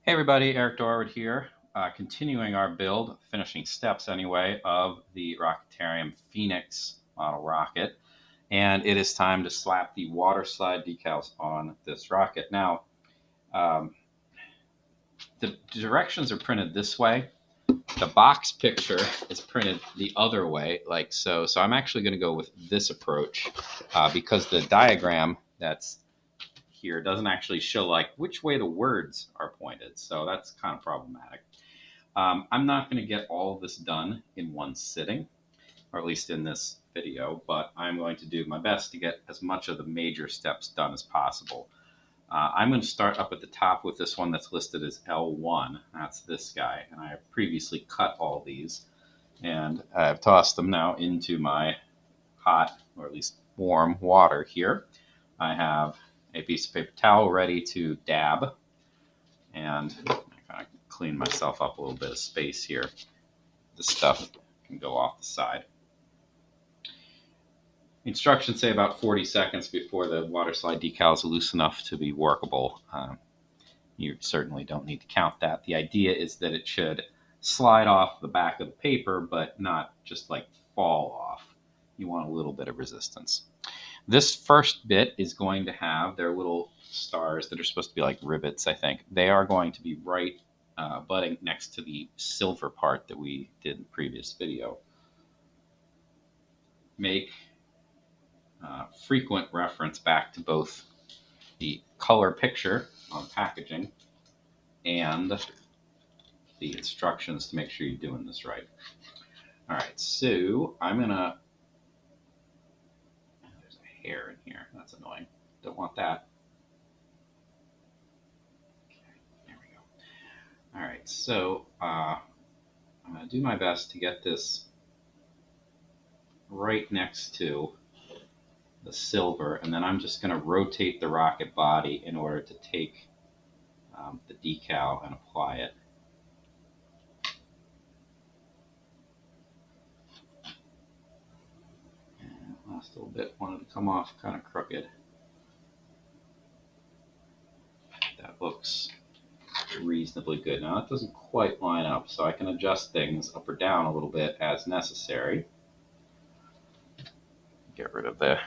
Hey everybody, Eric Dorward here, continuing our build, finishing steps anyway, of the Rocketarium Phoenix model rocket. And it is time to slap the water slide decals on this rocket. Now, um, the directions are printed this way. The box picture is printed the other way, like so. So I'm actually going to go with this approach because the diagram that's here doesn't actually show like which way the words are pointed. So that's kind of problematic. I'm not going to get all of this done in one sitting, or at least in this video, but I'm going to do my best to get as much of the major steps done as possible. I'm going to start up at the top with this one that's listed as L1. That's this guy, and I have previously cut all these, and I've tossed them now into my hot, or at least warm water here. I have a piece of paper towel ready to dab, and I kind of clean myself up a little bit of space here. The stuff can go off the side. Instructions say about 40 seconds before the water slide decal is loose enough to be workable. You certainly don't need to count that. The idea is that it should slide off the back of the paper, but not just like fall off. You want a little bit of resistance. This first bit is going to have their little stars that are supposed to be like rivets, I think. They are going to be right butting next to the silver part that we did in the previous video. Make frequent reference back to both the color picture on packaging and the instructions to make sure you're doing this right. All right, so I'm gonna, there's a hair in here, that's annoying. Don't want that. Okay, there we go. All right, so I'm gonna do my best to get this right next to the silver, and then I'm just gonna rotate the rocket body in order to take the decal and apply it. Last little bit wanted to come off kind of crooked. That looks reasonably good. Now that doesn't quite line up, so I can adjust things up or down a little bit as necessary. Get rid of the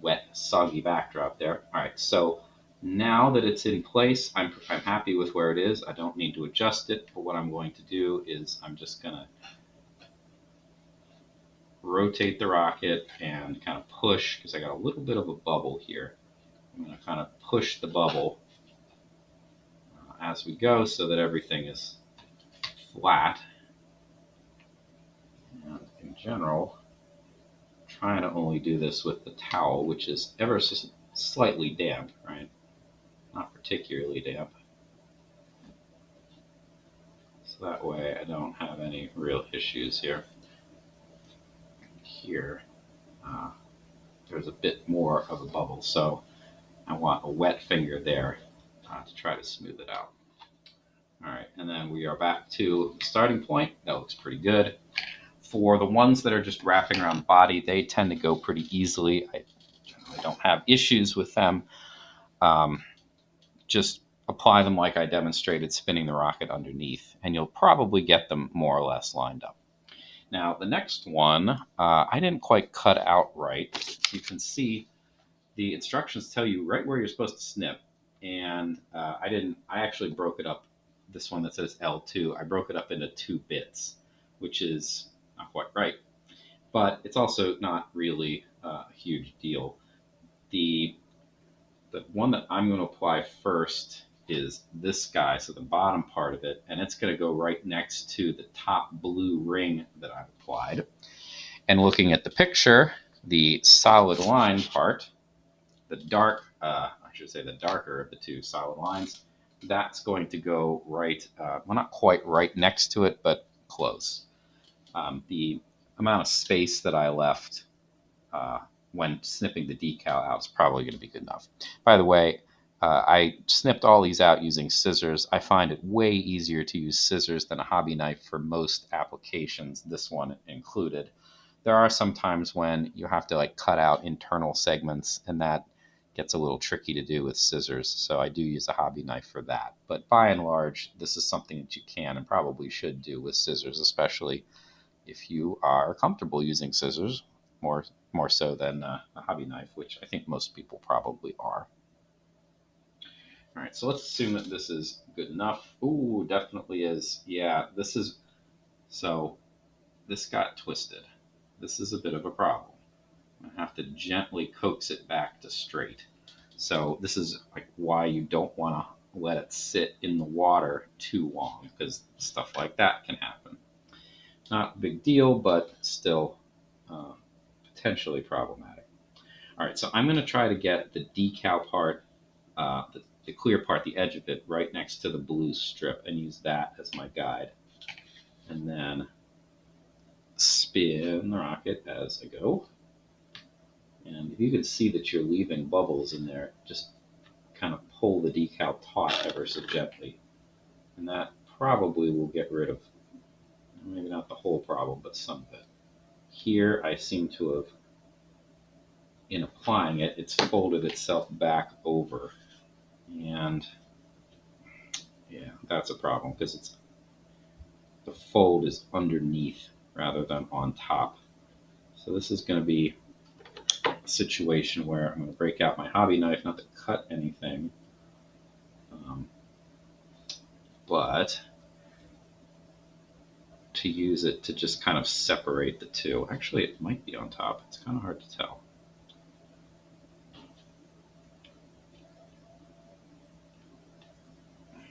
wet, soggy backdrop there. All right, so now that it's in place, I'm happy with where it is. I don't need to adjust it. But what I'm going to do is I'm just going to rotate the rocket and kind of push, because I got a little bit of a bubble here. I'm going to kind of push the bubble as we go so that everything is flat. And in general, I'm trying to only do this with the towel, which is ever so slightly damp, right? Not particularly damp. So that way I don't have any real issues here. Here, there's a bit more of a bubble, so I want a wet finger there to try to smooth it out. All right, and then we are back to the starting point. That looks pretty good. For the ones that are just wrapping around the body, they tend to go pretty easily. I generally don't have issues with them. Just apply them like I demonstrated, spinning the rocket underneath, and you'll probably get them more or less lined up. Now, the next one, I didn't quite cut out right. You can see the instructions tell you right where you're supposed to snip, and I actually broke it up. This one that says L2, I broke it up into 2 bits, which is not quite right, but it's also not really a huge deal. The one that I'm going to apply first is this guy, so the bottom part of it, and it's going to go right next to the top blue ring that I've applied. And looking at the picture, the solid line part, the the darker of the 2 solid lines, that's going to go right, well, not quite right next to it, but close. The amount of space that I left when snipping the decal out is probably going to be good enough. By the way, I snipped all these out using scissors. I find it way easier to use scissors than a hobby knife for most applications, this one included. There are some times when you have to like cut out internal segments, and that gets a little tricky to do with scissors, so I do use a hobby knife for that. But by and large, this is something that you can and probably should do with scissors, especially if you are comfortable using scissors, more so than a hobby knife, which I think most people probably are. All right, so let's assume that this is good enough. Ooh, definitely is. Yeah, this is, so this got twisted. This is a bit of a problem. I have to gently coax it back to straight. So this is like why you don't want to let it sit in the water too long, because stuff like that can happen. Not a big deal, but still uh, potentially problematic. All right, so I'm going to try to get the decal part, the clear part, the edge of it, right next to the blue strip, and use that as my guide. And then spin the rocket as I go. And if you can see that you're leaving bubbles in there, just kind of pull the decal taut ever so gently. And that probably will get rid of, maybe not the whole problem, but some of it. Here I seem to have, in applying it, it's folded itself back over. And yeah, that's a problem because it's, the fold is underneath rather than on top. So this is going to be a situation where I'm going to break out my hobby knife, not to cut anything, but to use it to just kind of separate the two. Actually, it might be on top. It's kind of hard to tell.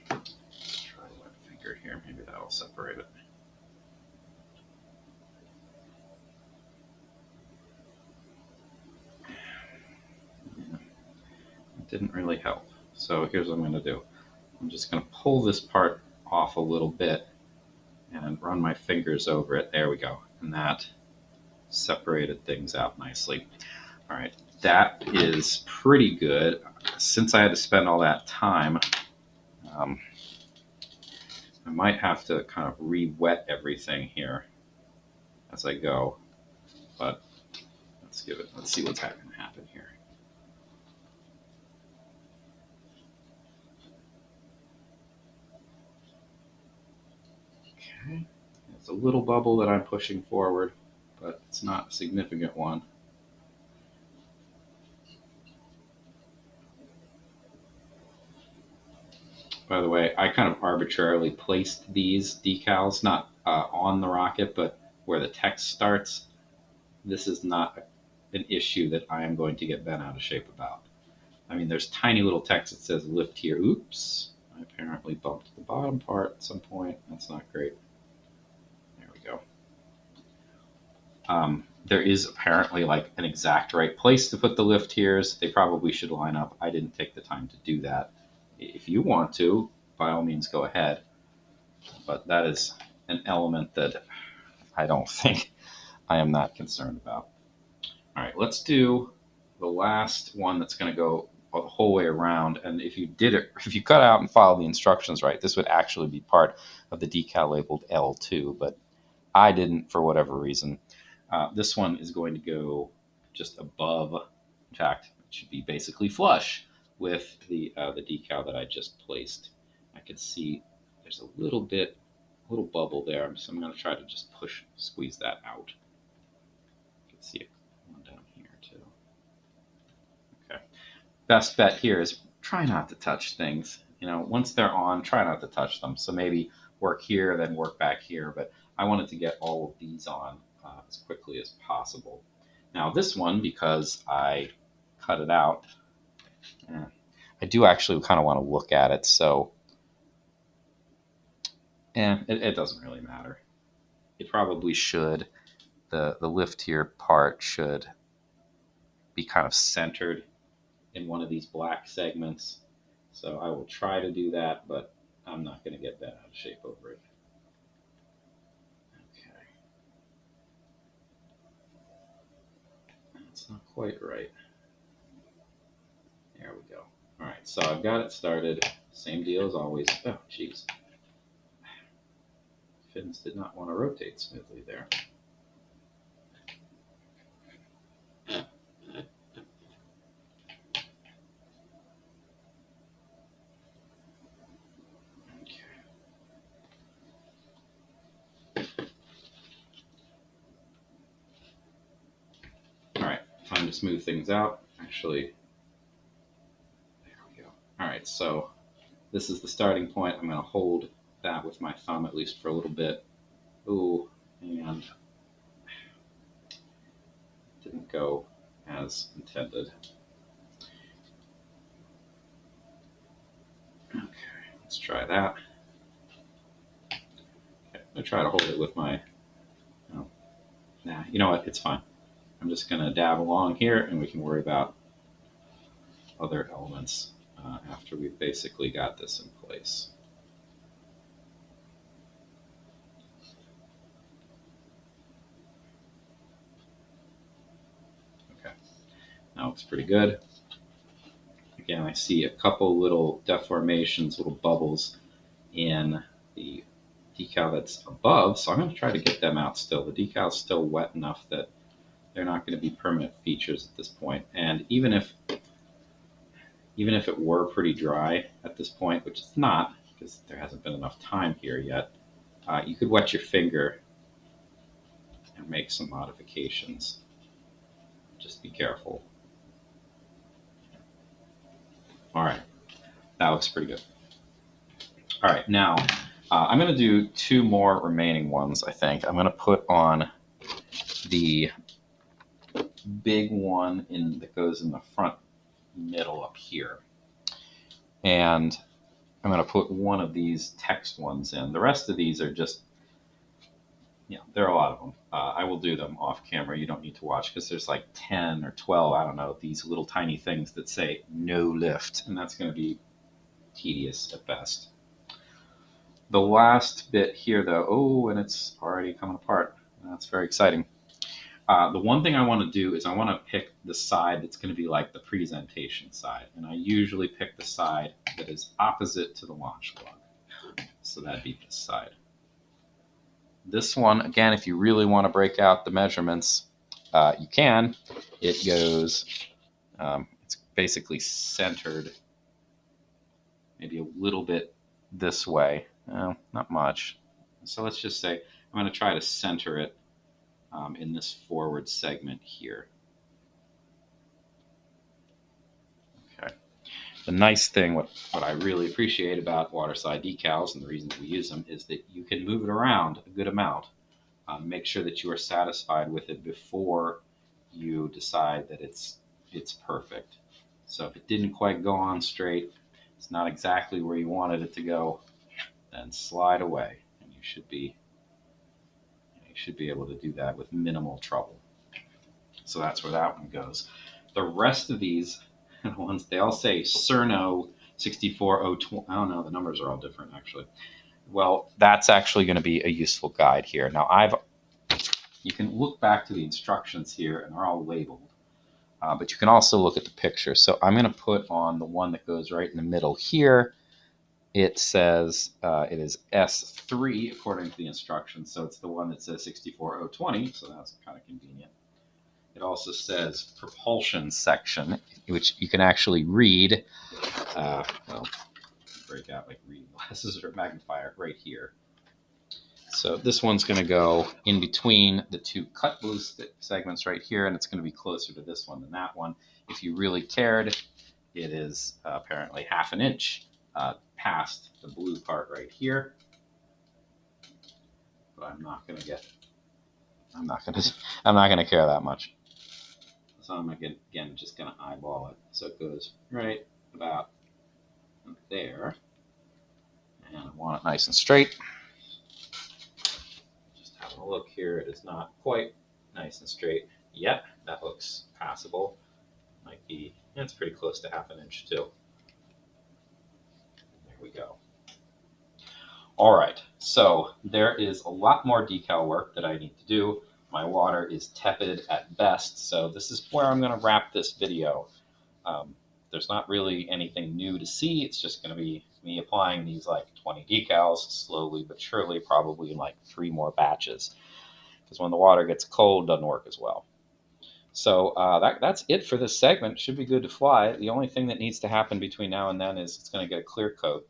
Let's try a wet finger here. Maybe that'll separate it. Yeah, it didn't really help. So here's what I'm going to do. I'm just going to pull this part off a little bit and run my fingers over it. There we go. And that separated things out nicely. All right, that is pretty good. Since I had to spend all that time, I might have to kind of re-wet everything here as I go, but let's see what's going to happen here. Okay, it's a little bubble that I'm pushing forward, but it's not a significant one. By the way, I kind of arbitrarily placed these decals, not on the rocket, but where the text starts. This is not an issue that I am going to get bent out of shape about. I mean, there's tiny little text that says lift here. Oops, I apparently bumped the bottom part at some point. That's not great. There we go. There is apparently like an exact right place to put the lift heres. They probably should line up. I didn't take the time to do that. If you want to, by all means, go ahead. But that is an element that I don't think I am not concerned about. All right, let's do the last one that's going to go the whole way around. And if you cut out and follow the instructions right, this would actually be part of the decal labeled L2, but I didn't for whatever reason. This one is going to go just above. In fact, it should be basically flush with the decal that I just placed. I can see there's a little bubble there, so I'm going to try to just squeeze that out. You can see it one down here too. Okay. Best bet here is try not to touch things. Once they're on, try not to touch them. So maybe work here, then work back here. But I wanted to get all of these on as quickly as possible. Now this one, because I cut it out, I do actually kind of want to look at it. So it doesn't really matter. It probably should. The lift here part should be kind of centered in one of these black segments. So I will try to do that, but I'm not going to get that out of shape over it. Okay. That's not quite right. There we go. All right, so I've got it started. Same deal as always. Oh, geez. Fins did not want to rotate smoothly there. smooth things out. Actually, there we go. All right, so this is the starting point. I'm going to hold that with my thumb at least for a little bit. Ooh, and didn't go as intended. Okay, let's try that. Okay, I'm going to try to hold it with my, oh, nah, you know what, it's fine. I'm just going to dab along here and we can worry about other elements after we've basically got this in place. Okay, that looks pretty good. Again, I see a couple little deformations, little bubbles in the decal that's above, so I'm going to try to get them out still. The decal's still wet enough that they're not going to be permanent features at this point. And even if it were pretty dry at this point, which it's not, because there hasn't been enough time here yet, you could wet your finger and make some modifications. Just be careful. All right, that looks pretty good. All right, now I'm going to do two more remaining ones, I think. I'm going to put on the big one that goes in the front middle up here. And I'm going to put one of these text ones in. The rest of these are just, there are a lot of them. I will do them off camera. You don't need to watch because there's like 10 or 12, I don't know, these little tiny things that say no lift. And that's going to be tedious at best. The last bit here, though, oh, and it's already coming apart. That's very exciting. The one thing I want to do is I want to pick the side that's going to be like the presentation side. And I usually pick the side that is opposite to the launch log. So that'd be this side. This one, again, if you really want to break out the measurements, you can. It goes, it's basically centered maybe a little bit this way. Not much. So let's just say I'm going to try to center it in this forward segment here. Okay. The nice thing, what I really appreciate about waterslide decals and the reasons we use them is that you can move it around a good amount. Make sure that you are satisfied with it before you decide that it's perfect. So if it didn't quite go on straight, it's not exactly where you wanted it to go, then slide away, and you should be able to do that with minimal trouble. So that's where that one goes. The rest of these ones, they all say Cerno 64020. I don't know, the numbers are all different actually. Well, that's actually going to be a useful guide here. Now, you can look back to the instructions here, and they're all labeled, but you can also look at the picture. So I'm going to put on the one that goes right in the middle here. It says it is S3 according to the instructions, so it's the one that says 64020, so that's kind of convenient. It also says propulsion section, which you can actually read. Well, break out like reading glasses or magnifier right here. So this one's going to go in between the two cut blue segments right here, and it's going to be closer to this one than that one. If you really cared, it is apparently ½ inch past the blue part right here. But I'm not going to care that much. So I'm again just going to eyeball it. So it goes right about there. And I want it nice and straight. Just having a look here, it is not quite nice and straight yet. That looks passable. Might be, it's pretty close to ½ inch too. There we go. All right, so there is a lot more decal work that I need to do. My water is tepid at best, so this is where I'm going to wrap this video. There's not really anything new to see. It's just going to be me applying these like 20 decals slowly but surely, probably in like 3 more batches. Because when the water gets cold, it doesn't work as well. So that's it for this segment. Should be good to fly. The only thing that needs to happen between now and then is it's going to get a clear coat.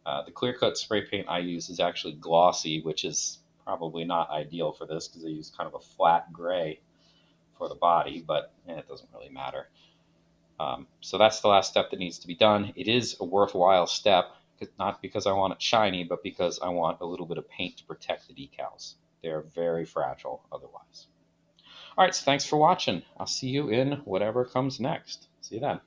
The clear coat spray paint I use is actually glossy, which is probably not ideal for this because I use kind of a flat gray for the body, but it doesn't really matter. So that's the last step that needs to be done. It is a worthwhile step, not because I want it shiny, but because I want a little bit of paint to protect the decals. They're very fragile otherwise. All right, so thanks for watching. I'll see you in whatever comes next. See you then.